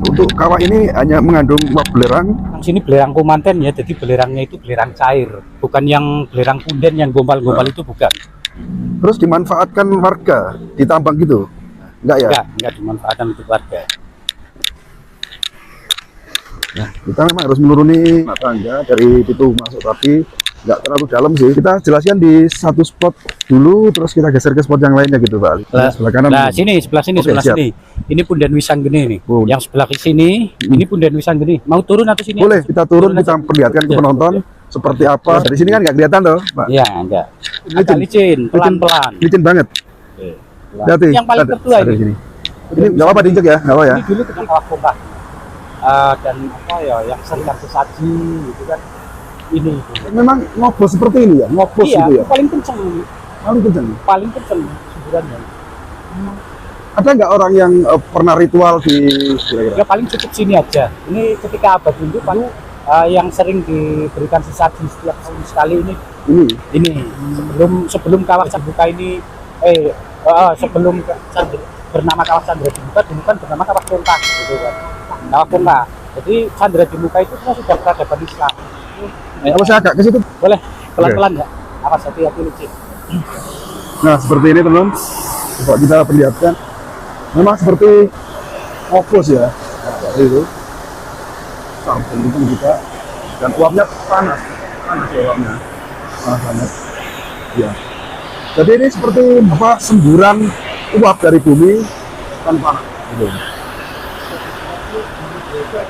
Untuk kawah ini hanya mengandung uap belerang. Yang sini belerang kumanten ya, jadi belerangnya itu belerang cair, bukan yang belerang punden yang gombal-gombal itu bukan. Terus dimanfaatkan warga, ditambang gitu? Enggak ya? Enggak dimanfaatkan untuk warga. Nah, kita memang harus menuruni tangga dari pintu masuk, tapi nggak terlalu dalam sih. Kita jelaskan di satu spot dulu, terus kita geser ke spot yang lainnya gitu, Pak Ali. Sebelah kanan. Nah, sebelah sini, Oke, sebelah siap. sini. Ini punden Wisanggeni nih. Oh. Yang sebelah sini, ini punden Wisanggeni. Mau turun atau sini? Boleh, kita turun, kita aja. perlihatkan ke Ya. penonton seperti apa. Dari sini kan nggak kelihatan toh, Pak? Iya, enggak. Agak licin, pelan-pelan. Licin banget. Hati, Yang paling tertua ada di ini. sini. Ini nggak apa-apa diinjek ya, nggak apa ya. Ini dulu kita kawah pompa. Dan apa ya, yang sering sesaji gitu kan. Ini. Memang ngobos seperti ini ya, ngobos Iya, gitu ya. paling kenceng ini. Paling kenceng suburannya. Ada nggak orang yang pernah ritual di kira-kira? Ya paling cukup sini aja. Ini ketika abad dulu paling yang sering diberikan sesaji setiap tahun sekali ini sebelum kawah Dibuka ini sebelum bernama kawah Candra Dimuka dulu kan bernama kawah Ponta gitu kan. Kawah Ponta. Jadi Candra Dimuka itu sudah peradaban Islam. Kalau saya agak ke situ. Boleh pelan-pelan ya. Awas hati-hati licin. Nah, seperti ini teman. Coba kita perlihatkan. Memang seperti ngobos ya. Nah, itu. Sampai itu juga. Dan uapnya panas. Panas ya uapnya. Panas banget. Ya. Jadi ini seperti apa, semburan uap dari bumi tanpa panas. Gitu.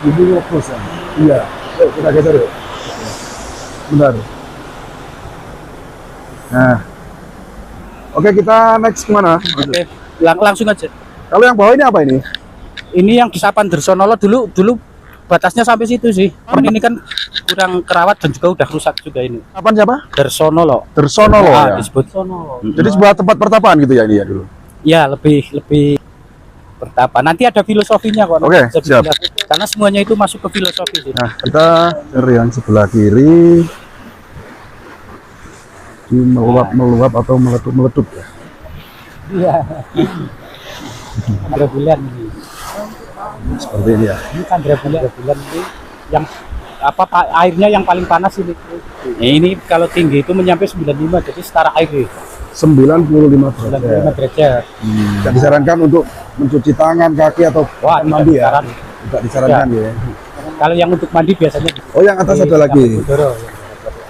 Ini ngobos ya. Iya. Yuk, kita geser yuk. Benar. Nah, oke, kita next kemana? Oke, langsung aja. Kalau yang bawah ini apa ini? Ini yang di Sapan Dersonolo dulu batasnya sampai situ sih. Ini kan kurang kerawat dan juga udah rusak juga ini. Apaan siapa? Dersonolo. Dersonolo ya. Disebut Sonolo. Jadi sebuah tempat pertapaan gitu ya ini ya dulu. Ya, lebih pertapa. Nanti ada filosofinya kok. Oke, siap. Karena semuanya itu masuk ke filosofi sih. Nah, kita dari yang sebelah kiri. Ini meluap atau meletup ya. Iya. Candra bulan ini. Seperti ini ya. Ini Candra bulan ini yang airnya yang paling panas ini. Ini kalau tinggi itu menyampai 95, jadi setara air. 95 derajat. 95 derajat. Dan disarankan untuk mencuci tangan, kaki atau mandi ya. Tidak disarankan ya. Kalau yang untuk mandi biasanya Oh, yang atas ada lagi.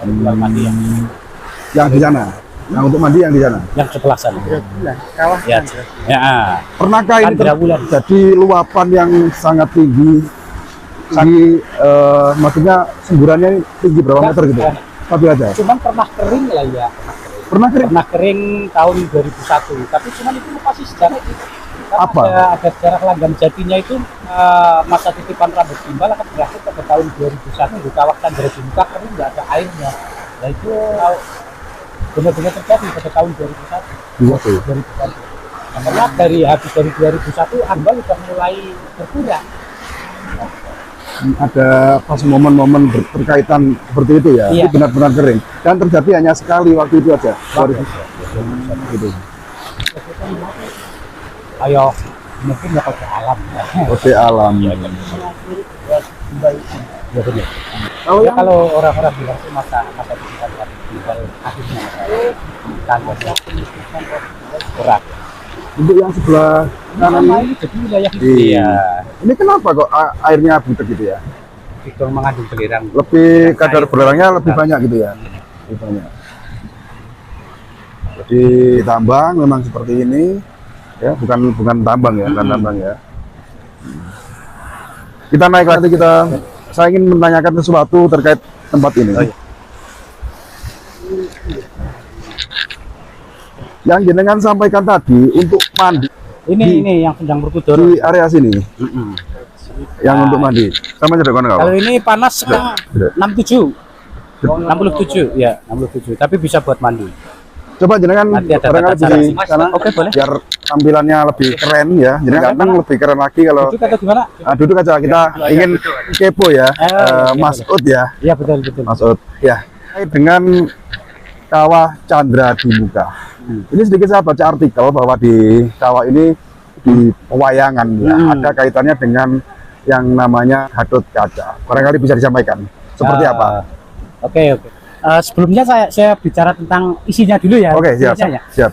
Mandi Yang di sana. Nah, untuk mandi yang di sana. yang sebelah sana. Kawah Ya. Ya. Pernahkah ini Candra bulan. jadi luapan yang sangat tinggi? Maksudnya semburannya ini tinggi berapa meter gitu? Tapi aja. Cuman pernah kering lah ya. Pernah kering? Pernah kering tahun 2001. Tapi cuman itu masih sejarah itu. Karena Apa? Ada sejarah langgam jatinya itu masa titipan rambut gimbal akan berakhir pada tahun 2001 di kawah Candra Dimuka kering nggak ada airnya. Nah itu benar-benar terjadi pada tahun 2001. 2001. Karena dari habis dari 2001 ambal sudah mulai berkurang. Ada pas momen-momen berkaitan seperti itu ya, Iya. itu benar-benar kering dan terjadi hanya sekali waktu itu aja. Gitu. Ayo mungkin ya ke alam ya. Kode alam. Ya benar. Kalau orang-orang bilang itu masa titipan rambut gimbal akhirnya tanda kurang. Untuk yang sebelah kanan Sama ini, ini jadi wilayah Iya. Ini kenapa kok airnya butek gitu ya? itu mengandung belerang. Lebih kadar belerangnya lebih banyak gitu ya? Lebih banyak. Jadi tambang memang seperti ini, ya bukan tambang ya, bukan tambang ya. Kita naik lagi saya ingin menanyakan sesuatu terkait tempat ini. Oh, iya. Yang jenengan sampaikan tadi untuk mandi Ini yang sedang berkudor. di area sini, yang Nah, untuk mandi. Sama aja kawan Kalau ini panas sekarang Tidak. 67. 67 ya, 67. Tapi bisa buat mandi. Coba jenengan Nanti ada barangkali tata cara di sih. sana, Oke, boleh. biar tampilannya lebih keren ya. Jenengan ganteng lebih keren lagi kalau Duduk atau gimana? duduk aja, kita ingin kepo ya, iya, Mas Ud ya, Iya betul. Mas Ud ya. Dengan kawah Candra Dimuka. Ini sedikit saya baca artikel bahwa di kawah ini di pewayangan ya, ada kaitannya dengan yang namanya Gatot Kaca. Barangkali bisa disampaikan seperti apa? Oke. Sebelumnya saya bicara tentang isinya dulu ya. Oke, siap. Isinya ya. Siap.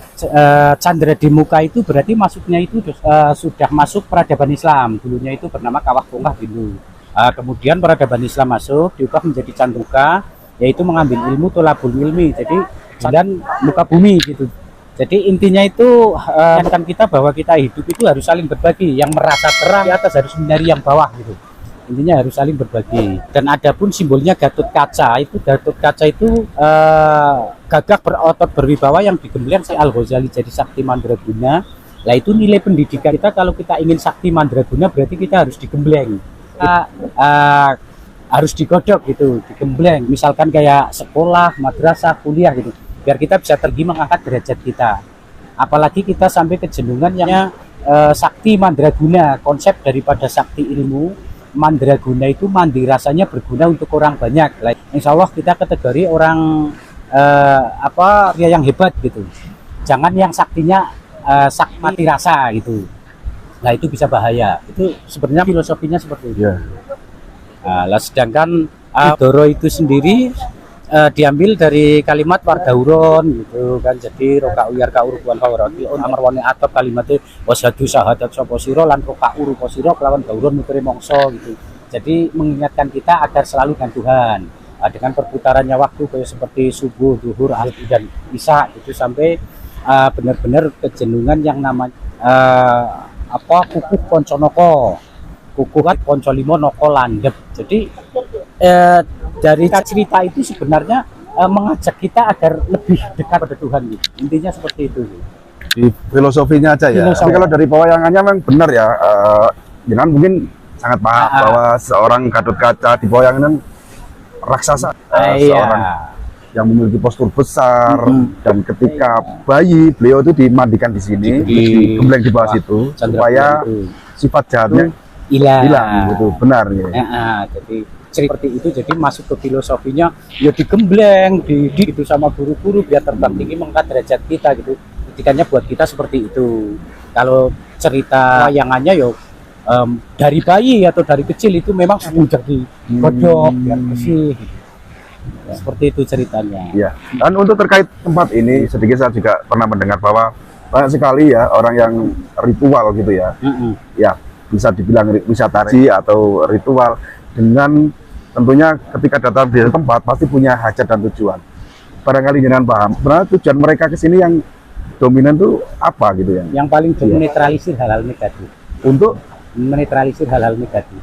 Candra di muka itu berarti masuknya itu sudah masuk peradaban Islam. Dulunya itu bernama Kawah Bongkah dulu. Kemudian peradaban Islam masuk, diubah menjadi Candruka, yaitu mengambil ilmu tolabul ilmi. Jadi dan muka bumi gitu. Jadi intinya itu kan kita bahwa kita hidup itu harus saling berbagi. Yang merasa terang di atas harus mencari yang bawah gitu. Intinya harus saling berbagi. Dan ada pun simbolnya Gatot Kaca. Gatot Kaca itu gagah berotot berwibawa yang digembleng si Al Ghazali jadi sakti mandraguna. Nah itu nilai pendidikan kita, kalau kita ingin sakti mandraguna berarti kita harus digembleng. Harus digodok gitu, digembleng. Misalkan kayak sekolah, madrasah, kuliah gitu. Biar kita bisa tinggi mengangkat derajat kita. Apalagi kita sampai kejenuhan yang sakti mandraguna. Konsep daripada sakti ilmu mandraguna itu mandi rasanya berguna untuk orang banyak. Insya Allah kita kategori orang pria yang hebat gitu. Jangan yang saktinya mati rasa gitu. Nah itu bisa bahaya. Itu sebenarnya filosofinya seperti itu. Yeah. Nah, sedangkan Doro itu sendiri diambil dari kalimat wardauron gitu kan. Jadi roka uyar ka urubuan kawarati amar wani atap kalimatnya wasadu sahadat sapa sira lan roka urupa sira kelawan dauron muteri mongso gitu. Jadi mengingatkan kita agar selalu dengan Tuhan. Dengan perputarannya waktu kayak seperti subuh, zuhur, asar dan isya itu sampai benar-benar kejenuhan yang namanya kukuh konconoko, kukuhat koncolimo noko landep. Jadi dari cerita itu sebenarnya mengajak kita agar lebih dekat pada Tuhan gitu. Intinya seperti itu. Di filosofinya aja ya. Tapi kalau dari pewayangannya memang benar ya. Jangan mungkin sangat paham bahwa seorang Gatot Kaca di pewayangan raksasa, seorang yang memiliki postur besar, dan ketika bayi beliau itu dimandikan di sini, digembleng di bawah situ supaya sifat jahatnya hilang gitu. Benar ya. Jadi seperti itu, jadi masuk ke filosofinya ya digembleng gitu sama guru-guru biar terbang tinggi mengangkat derajat kita gitu. Pendidikannya buat kita seperti itu. Kalau cerita wayangannya yo dari bayi atau dari kecil itu memang sudah digodok biar bersih gitu. Seperti itu ceritanya. Ya. Dan untuk terkait tempat ini sedikit saya juga pernah mendengar bahwa banyak sekali ya orang yang ritual gitu ya. Ya, bisa dibilang wisata atau ritual dengan tentunya ketika datang di tempat pasti punya hajat dan tujuan. Barangkali jangan paham, sebenarnya tujuan mereka ke sini yang dominan tuh apa gitu ya? Yang paling menetralisir hal-hal negatif. Untuk menetralisir hal-hal negatif.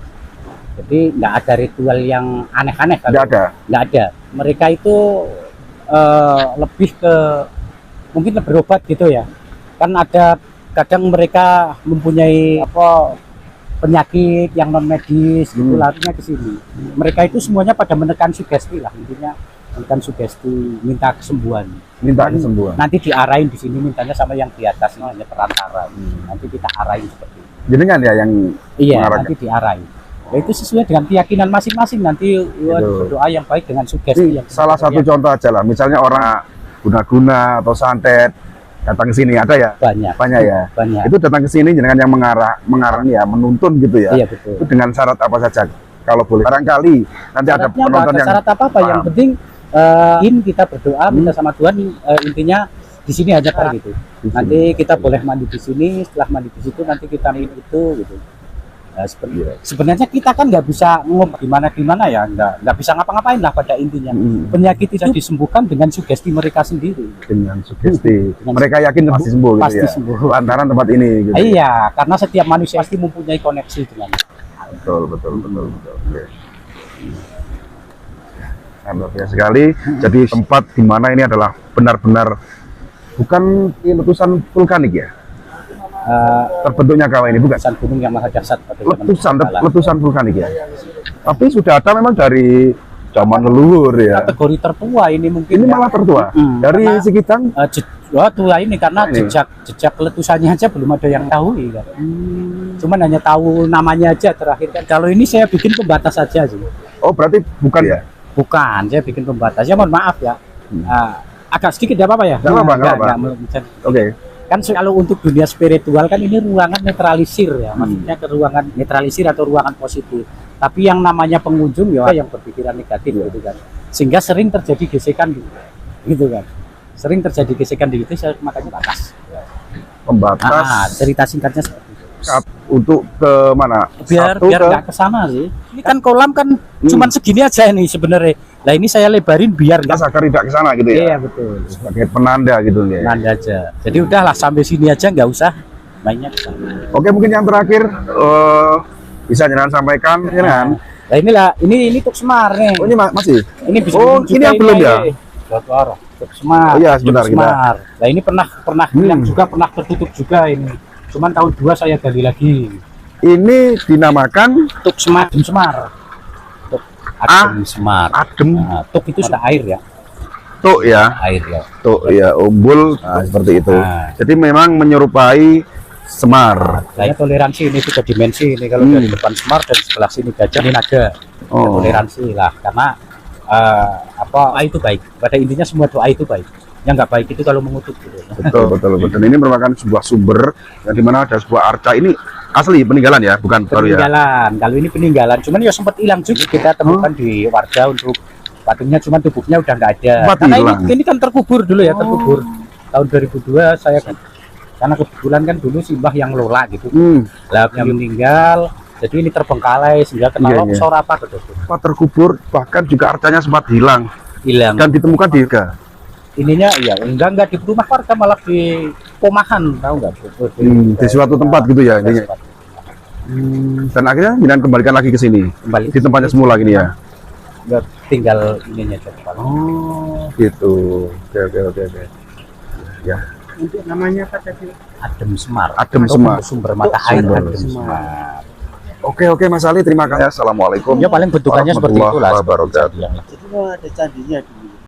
Jadi nggak ada ritual yang aneh-aneh. Nggak ada. Mereka itu lebih ke mungkin berobat gitu ya. Kan ada kadang mereka mempunyai penyakit yang non medis gitu, larinya ke sini. Mereka itu semuanya pada menekan sugesti lah, intinya menekan sugesti, minta kesembuhan. Nanti diarahin di sini mintanya sama yang di atas, ini hanya perantara. Nanti kita arahin seperti itu. Jenengan ya yang nanti diarahin. Ya, itu sesuai dengan keyakinan masing-masing, nanti berdoa yang baik dengan sugesti. Salah satu contoh aja lah, misalnya orang guna-guna atau santet datang ke sini ada ya? Banyak ya. Itu datang ke sini dengan yang mengarang ya, menuntun gitu ya. Iya, betul. Itu dengan syarat apa saja? Kalau boleh barangkali nanti ada penonton yang syarat apa yang penting kita berdoa minta sama Tuhan, intinya di sini aja gitu. Nanti kita boleh mandi di sini, setelah mandi di situ nanti kita minum itu gitu. Sebenarnya kita kan nggak bisa gimana ya, nggak bisa ngapa-ngapain lah pada intinya. Penyakit itu disembuhkan dengan sugesti mereka sendiri. Dengan sugesti. Mereka yakin pasti sembuh gitu ya. Sembuh lantaran tempat ini gitu. Iya, karena setiap manusia pasti mempunyai koneksi dengan. Betul. Oke. Luar biasa sekali. Jadi tempat di mana ini adalah benar-benar bukan letusan vulkanik ya. Terbentuknya kawah ini bukan gunung yang maha dahsyat, letusan vulkanik ya. Tapi sudah ada memang dari zaman leluhur ya. Kategori tertua ini mungkin. Ini malah tertua. Dari sekitar tua ini karena jejak letusannya aja belum ada yang tahu ya. Cuman hanya tahu namanya aja terakhir kan. Kalau ini saya bikin pembatas saja sih. Oh, berarti bukan ya? Bukan, saya bikin pembatas. Ya mohon maaf ya. Agak sedikit, tidak apa-apa ya? Nggak apa-apa. Oke. Kan kalau untuk dunia spiritual kan ini ruangan netralisir ya, maksudnya ke ruangan netralisir atau ruangan positif. Tapi yang namanya pengunjung ya yang berpikiran negatif gitu kan, sehingga sering terjadi gesekan gitu kan, sering terjadi gesekan di itu, makanya batas. Pembatas. Cerita singkatnya seperti itu. Untuk ke mana? Biar Satu nggak ke sana sih. Ini kan kolam kan cuman segini aja nih sebenarnya. Nah ini saya lebarin biar kita agar tidak ke sana gitu ya. Iya betul. Sebagai penanda gitu ya. Penanda aja. Jadi udahlah sampai sini aja, nggak usah mainnya ke sana. Oke, mungkin yang terakhir bisa jangan sampaikan kan? Nah inilah, ini Tuk Semar nih. Oh ini masih? Ini bisa ini yang belum ya? Tuk Semar. Oh iya, sebentar kita. Nah ini pernah hilang juga, pernah tertutup juga ini. Cuman tahun 2 saya gali lagi. Ini dinamakan Tuk Semar. Tuk Adem Semar. Adem. Nah, tuk itu ada air ya. Tuk ya. Air ya. Tuk ya, umbul. Nah, seperti itu. Nah. Jadi memang menyerupai Semar. Saya toleransi ini 3 dimensi ini, kalau dari depan Semar dan sebelah sini gajah, ini naga. Toleransi lah, karena doa itu baik. Pada intinya semua doa itu baik. Yang nggak baik itu kalau mengutuk gitu. Betul. Ini merupakan sebuah sumber yang dimana ada sebuah arca. Ini asli peninggalan ya, bukan baru ya? Peninggalan. Kalau ini peninggalan, cuman ya sempat hilang juga. Kita temukan di warga untuk patungnya, cuman tubuhnya udah nggak ada. Karena ini kan terkubur dulu ya, terkubur. Tahun 2002 saya kan, karena kebetulan kan dulu simbah yang lola gitu. Lah yang meninggal, jadi ini terbengkalai sehingga kena longsor apa gitu. Terkubur, bahkan juga arcanya sempat hilang. Dan ditemukan di ininya iya enggak di rumah warga, malah di Pomahan, tahu nggak? Di suatu tempat gitu ya intinya. Dan akhirnya Minan kembalikan lagi ke sini, di tempatnya semula gini ya. Nggak, tinggal ininya coba. Gitu. Oke. Ya. Untuk namanya apa tadi? Adem Semar. Adem Semar. Sumber mata air Adem Semar. Oke Mas Ali, terima kasih. Assalamualaikum. Ya paling bentukannya seperti itulah. Warahmatullahi wabarakatuh. Jadi ada candinya.